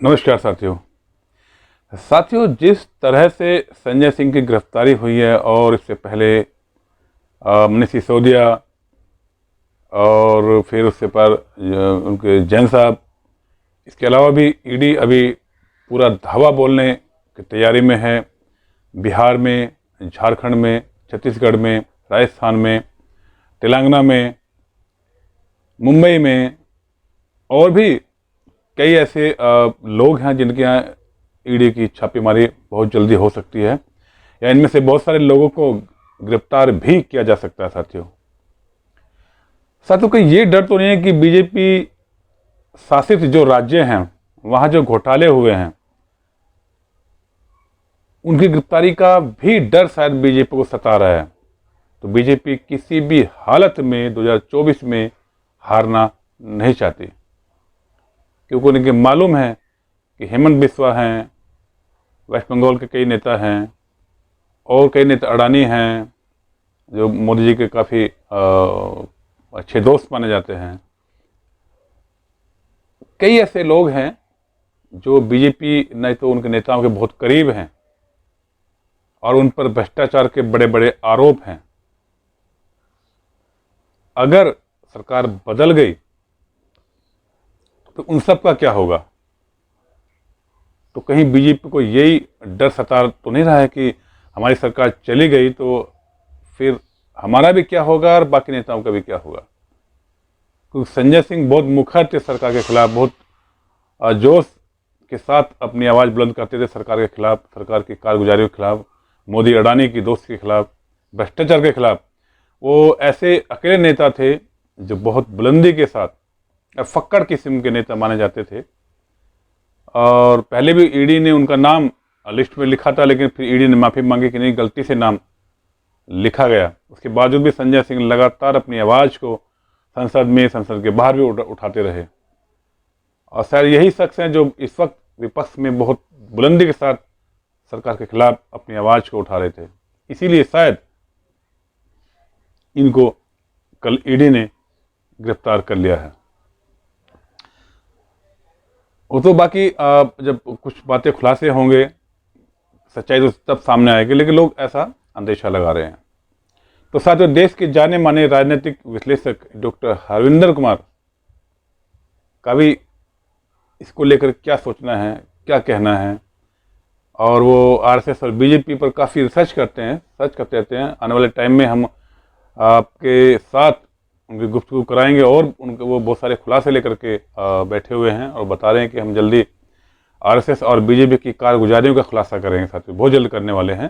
नमस्कार साथियों, जिस तरह से संजय सिंह की गिरफ्तारी हुई है और इससे पहले मनीष सिसोदिया और फिर उससे पर उनके जैन साहब, इसके अलावा भी ईडी अभी पूरा धावा बोलने की तैयारी में है। बिहार में, झारखंड में, छत्तीसगढ़ में, राजस्थान में, तेलंगाना में, मुंबई में और भी कई ऐसे लोग हैं जिनके यहाँ ईडी की छापेमारी बहुत जल्दी हो सकती है, या इनमें से बहुत सारे लोगों को गिरफ्तार भी किया जा सकता है। साथियों को ये डर तो नहीं है कि बीजेपी शासित जो राज्य हैं वहाँ जो घोटाले हुए हैं उनकी गिरफ्तारी का भी डर शायद बीजेपी को सता रहा है। तो बीजेपी किसी भी हालत में 2024 में हारना नहीं चाहती, क्योंकि उनके मालूम है कि हेमंत बिस्वा हैं, वेस्ट बंगाल के कई नेता हैं और कई नेता, अडानी हैं जो मोदी जी के काफ़ी अच्छे दोस्त माने जाते हैं। कई ऐसे लोग हैं जो बीजेपी नहीं तो उनके नेताओं के बहुत करीब हैं और उन पर भ्रष्टाचार के बड़े बड़े आरोप हैं। अगर सरकार बदल गई तो उन सब का क्या होगा? तो कहीं बीजेपी को यही डर सता तो नहीं रहा है कि हमारी सरकार चली गई तो फिर हमारा भी क्या होगा और बाकी नेताओं का भी क्या होगा? क्योंकि संजय सिंह बहुत मुखर थे सरकार के खिलाफ, बहुत जोश के साथ अपनी आवाज़ बुलंद करते थे सरकार के खिलाफ, सरकार की कारगुजारी के खिलाफ, मोदी अडानी की दोस्ती के खिलाफ, भ्रष्टाचार के खिलाफ। वो ऐसे अकेले नेता थे जो बहुत बुलंदी के साथ फक्कड़ किस्म के नेता माने जाते थे। और पहले भी ईडी ने उनका नाम लिस्ट में लिखा था, लेकिन फिर ईडी ने माफ़ी मांगी कि नहीं, गलती से नाम लिखा गया। उसके बावजूद भी संजय सिंह लगातार अपनी आवाज़ को संसद में, संसद के बाहर भी उठाते रहे। और शायद यही शख्स हैं जो इस वक्त विपक्ष में बहुत बुलंदी के साथ सरकार के खिलाफ अपनी आवाज़ को उठा रहे थे। इसीलिए शायद इनको कल ईडी ने गिरफ्तार कर लिया है। वो तो बाकी जब कुछ बातें खुलासे होंगे, सच्चाई तो तब सामने आएगी, लेकिन लोग ऐसा अंदेशा लगा रहे हैं। तो साथियों, देश के जाने माने राजनीतिक विश्लेषक डॉक्टर हरविंदर कुमार का भी इसको लेकर क्या सोचना है, क्या कहना है, और वो आरएसएस और बीजेपी पर काफ़ी रिसर्च करते हैं, सर्च करते रहते हैं। आने वाले टाइम में हम आपके साथ उनकी गुफ्तगू कराएंगे और उनके वो बहुत सारे खुलासे लेकर के बैठे हुए हैं और बता रहे हैं कि हम जल्दी आरएसएस और बीजेपी की कारगुजारियों का खुलासा करेंगे। साथियों, बहुत जल्द करने वाले हैं।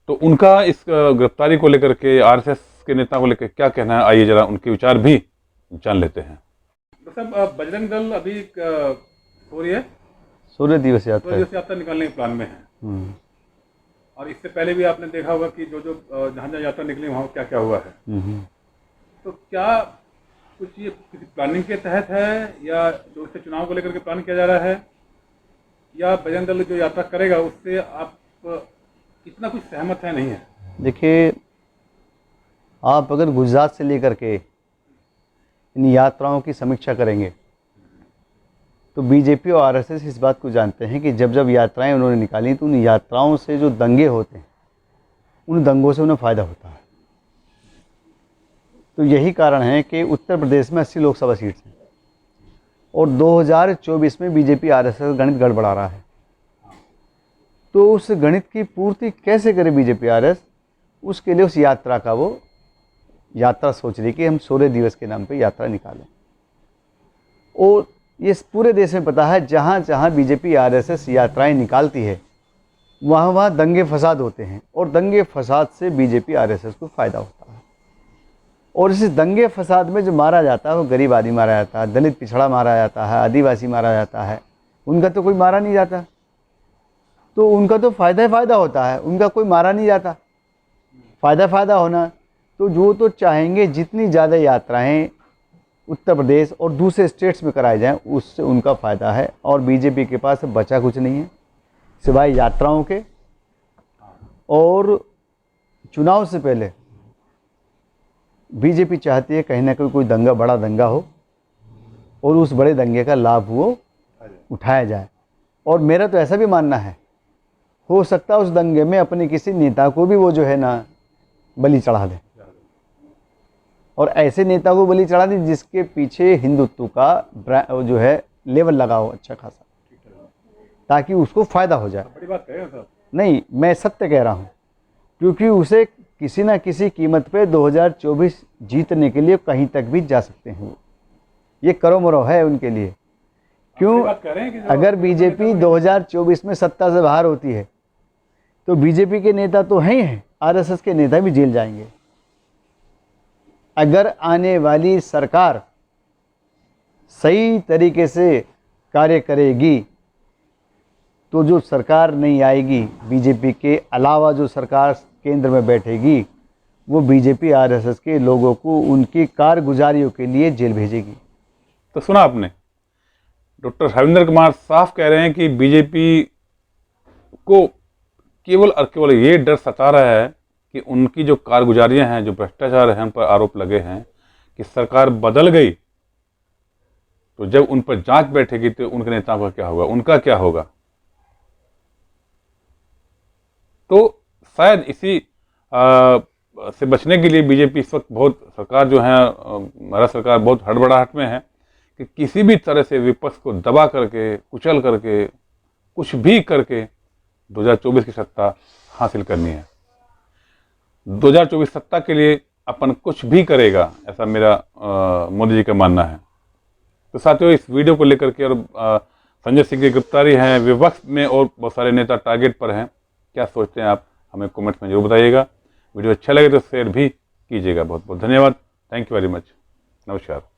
तो उनका इस गिरफ्तारी को लेकर के, आरएसएस के नेता को लेकर क्या कहना है, आइए जरा उनके विचार भी जान लेते हैं। साहब, बजरंग दल अभी हो रही है सूर्य दिवस यात्रा निकालने के प्लान में है। और इससे पहले भी आपने देखा होगा कि जो जहाँ जहाँ यात्रा निकली वहाँ क्या क्या हुआ है। तो क्या कुछ ये किसी प्लानिंग के तहत है, या जो इससे चुनाव को लेकर के प्लान किया जा रहा है, या बजरंग दल जो यात्रा करेगा उससे आप इतना कुछ सहमत है, नहीं है? देखिए, आप अगर गुजरात से लेकर के इन यात्राओं की समीक्षा करेंगे तो बीजेपी और आरएसएस इस बात को जानते हैं कि जब जब यात्राएं उन्होंने निकाली तो उन यात्राओं से जो दंगे होते हैं, उन दंगों से उन्हें फ़ायदा होता है। तो यही कारण है कि उत्तर प्रदेश में 80 लोकसभा सीट्स हैं और 2024 में बीजेपी आरएसएस गणित गड़बड़ा रहा है। तो उस गणित की पूर्ति कैसे करे बीजेपी आरएस? उसके लिए उस यात्रा का वो यात्रा सोच रही कि हम सूर्य दिवस के नाम पे यात्रा निकालें। और ये पूरे देश में पता है, जहाँ जहाँ बीजेपी आरएसएस यात्राएं निकालती है वहाँ वहाँ दंगे फसाद होते हैं और दंगे फसाद से बीजेपी आरएसएस को फ़ायदा होता है। और इस दंगे फसाद में जो मारा जाता है वो गरीब आदमी मारा जाता है, दलित पिछड़ा मारा जाता है, आदिवासी मारा जाता है, उनका तो कोई मारा नहीं जाता। तो उनका तो फ़ायदा ही फ़ायदा होता है, उनका कोई मारा नहीं जाता। फ़ायदा होना तो जो तो चाहेंगे जितनी ज़्यादा यात्राएं उत्तर प्रदेश और दूसरे स्टेट्स में कराए जाएं, उससे उनका फ़ायदा है। और बीजेपी के पास बचा कुछ नहीं है सिवाय यात्राओं के। और चुनाव से पहले बीजेपी चाहती है कहीं ना कहीं कोई दंगा, बड़ा दंगा हो और उस बड़े दंगे का लाभ वो उठाया जाए। और मेरा तो ऐसा भी मानना है, हो सकता है उस दंगे में अपने किसी नेता को भी वो जो है ना बलि चढ़ा दे, और ऐसे नेता को बलि चढ़ा दे जिसके पीछे हिंदुत्व का जो है लेवल लगा हो अच्छा खासा, ताकि उसको फायदा हो जाए। बड़ी बात कह रहे हैं साहब। नहीं, मैं सत्य कह रहा हूँ, क्योंकि उसे किसी ना किसी कीमत पे 2024 जीतने के लिए कहीं तक भी जा सकते हैं वो। ये करो मरो है उनके लिए। क्यों? बात कह रहे हैं कि अगर बीजेपी 2024 में सत्ता से बाहर होती है तो बीजेपी के नेता तो हैं ही हैं, आरएसएस के नेता भी जेल जाएंगे। अगर आने वाली सरकार सही तरीके से कार्य करेगी तो जो सरकार नहीं आएगी, बीजेपी के अलावा जो सरकार केंद्र में बैठेगी, वो बीजेपी आरएसएस के लोगों को उनकी कारगुजारियों के लिए जेल भेजेगी। तो सुना आपने, डॉक्टर हरेंद्र कुमार साफ कह रहे हैं कि बीजेपी को केवल और केवल ये डर सता रहा है कि उनकी जो कारगुजारियां हैं, जो भ्रष्टाचार हैं, उन पर आरोप लगे हैं कि सरकार बदल गई तो जब उन पर जांच बैठेगी तो उनके नेताओं का क्या होगा, उनका क्या होगा। तो शायद इसी से बचने के लिए बीजेपी इस वक्त बहुत, सरकार जो है हमारा सरकार बहुत हड़बड़ाहट में है कि किसी भी तरह से विपक्ष को दबा करके, कुचल करके, कुछ भी करके 2024 की सत्ता हासिल करनी है। 2024 सत्ता के लिए अपन कुछ भी करेगा, ऐसा मेरा मोदी जी का मानना है। तो साथियों, इस वीडियो को लेकर के और संजय सिंह की गिरफ्तारी है, विपक्ष में और बहुत सारे नेता टारगेट पर हैं, क्या सोचते हैं आप हमें कमेंट्स में जरूर बताइएगा। वीडियो अच्छा लगे तो शेयर भी कीजिएगा। बहुत बहुत धन्यवाद। Thank you very much. नमस्कार।